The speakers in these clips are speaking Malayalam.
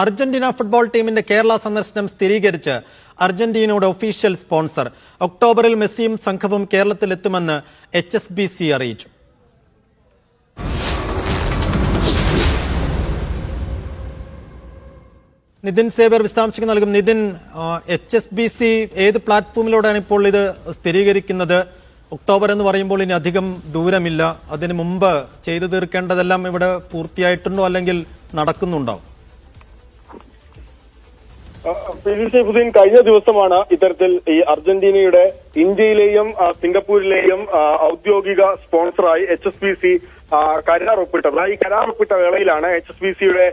അർജന്റീന ഫുട്ബോൾ ടീമിന്റെ കേരള സന്ദർശനം സ്ഥിരീകരിച്ച് അർജന്റീനയുടെ ഒഫീഷ്യൽ സ്പോൺസർ. ഒക്ടോബറിൽ മെസ്സിയും സംഘവും കേരളത്തിലെത്തുമെന്ന് HSBC അറിയിച്ചു. നിതിൻ സേവർ വിശദാംശങ്ങൾ നൽകും. നിതിൻ, HSBC ഏത് പ്ലാറ്റ്ഫോമിലൂടെയാണ് ഇപ്പോൾ ഇത് സ്ഥിരീകരിക്കുന്നത്? ഒക്ടോബർ എന്ന് പറയുമ്പോൾ ഇനി അധികം ദൂരമില്ല. അതിനു മുമ്പ് ചെയ്തു തീർക്കേണ്ടതെല്ലാം ഇവിടെ പൂർത്തിയായിട്ടുണ്ടോ, അല്ലെങ്കിൽ നടക്കുന്നുണ്ടോ? സൈഫുദ്ദീൻ, കഴിഞ്ഞ ദിവസമാണ് ഇത്തരത്തിൽ ഈ അർജന്റീനയുടെ ഇന്ത്യയിലെയും സിംഗപ്പൂരിലെയും ഔദ്യോഗിക സ്പോൺസറായി HSBC കരാർ ഒപ്പിട്ടത്. ഈ കരാർ ഒപ്പിട്ട വേളയിലാണ് HSBCയുടെ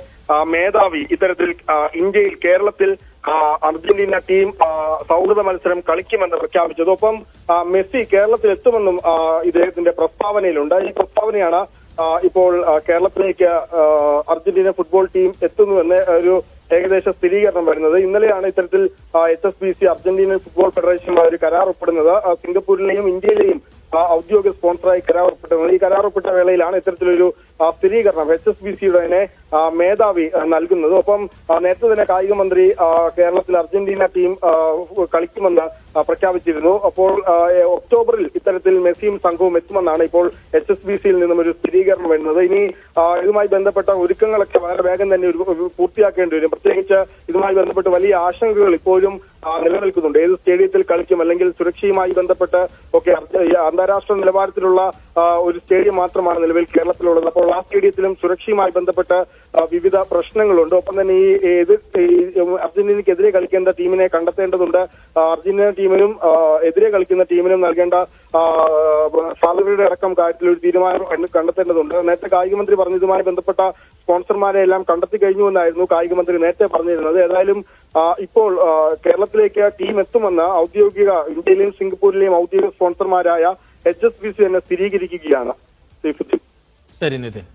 മേധാവി ഇത്തരത്തിൽ ഇന്ത്യയിൽ കേരളത്തിൽ അർജന്റീന ടീം സൗഹൃദ മത്സരം കളിക്കുമെന്ന് പ്രഖ്യാപിച്ചത്. ഒപ്പം മെസ്സി കേരളത്തിൽ എത്തുമെന്നും ഇദ്ദേഹത്തിന്റെ പ്രസ്താവനയിലുണ്ട്. ഈ പ്രസ്താവനയാണ് ഇപ്പോൾ കേരളത്തിലേക്ക് അർജന്റീന ഫുട്ബോൾ ടീം എത്തുന്നുവെന്ന് ഒരു ഏകദേശ സ്ഥിരീകരണം വരുന്നത്. ഇന്നലെയാണ് ഇത്തരത്തിൽ HSBC അർജന്റീന ഫുട്ബോൾ ഫെഡറേഷനുമായി ഒരു കരാർ ഒപ്പിടുന്നത്. സിംഗപ്പൂരിലെയും ഇന്ത്യയിലെയും ഔദ്യോഗിക സ്പോൺസറായി കരാർ ഒപ്പിട്ടത്. ഈ കരാർ ഒപ്പിട്ട വേളയിലാണ് ഇത്തരത്തിലൊരു സ്ഥിരീകരണം HSBCയുടെ തന്നെ മേധാവി നൽകുന്നത്. ഒപ്പം നേരത്തെ തന്നെ കായിക മന്ത്രി കേരളത്തിൽ അർജന്റീന ടീം കളിക്കുമെന്ന് പ്രഖ്യാപിച്ചിരുന്നു. അപ്പോൾ ഒക്ടോബറിൽ ഇത്തരത്തിൽ മെസ്സിയും സംഘവും എത്തുമെന്നാണ് ഇപ്പോൾ HSBCയിൽ നിന്നും ഒരു സ്ഥിരീകരണം വരുന്നത്. ഇനി ഇതുമായി ബന്ധപ്പെട്ട ഒരുക്കങ്ങളൊക്കെ വളരെ വേഗം തന്നെ പൂർത്തിയാക്കേണ്ടി വരും. പ്രത്യേകിച്ച് ഇതുമായി ബന്ധപ്പെട്ട് വലിയ ആശങ്കകൾ ഇപ്പോഴും നിലനിൽക്കുന്നുണ്ട്. ഏത് സ്റ്റേഡിയത്തിൽ കളിക്കും, അല്ലെങ്കിൽ സുരക്ഷയുമായി ബന്ധപ്പെട്ട് ഒക്കെ അന്താരാഷ്ട്ര നിലവാരത്തിലുള്ള ഒരു സ്റ്റേഡിയം മാത്രമാണ് നിലവിൽ കേരളത്തിലുള്ളത്. അപ്പോൾ ആ സ്റ്റേഡിയത്തിലും സുരക്ഷയുമായി ബന്ധപ്പെട്ട് വിവിധ പ്രശ്നങ്ങളുണ്ട്. ഒപ്പം തന്നെ ഈ അർജന്റീനയ്ക്കെതിരെ കളിക്കേണ്ട ടീമിനെ കണ്ടെത്തേണ്ടതുണ്ട്. അർജന്റീന ടീമിനും എതിരെ കളിക്കുന്ന ടീമിനും നൽകേണ്ട സാലറിയുടെ അടക്കം കാര്യത്തിൽ ഒരു തീരുമാനം കണ്ടെത്തേണ്ടതുണ്ട്. നേരത്തെ കായികമന്ത്രി പറഞ്ഞതുമായി ബന്ധപ്പെട്ട സ്പോൺസർമാരെ എല്ലാം കണ്ടെത്തി കഴിഞ്ഞുവെന്നായിരുന്നു കായികമന്ത്രി നേരത്തെ പറഞ്ഞിരുന്നത്. ഏതായാലും ഇപ്പോൾ കേരളത്തിലേക്ക് ടീം എത്തുമെന്ന് ഇന്ത്യയിലെയും സിംഗപ്പൂരിലെയും ഔദ്യോഗിക സ്പോൺസർമാരായ HSBC തന്നെ സ്ഥിരീകരിക്കുകയാണ്. ശരി നിതിൻ.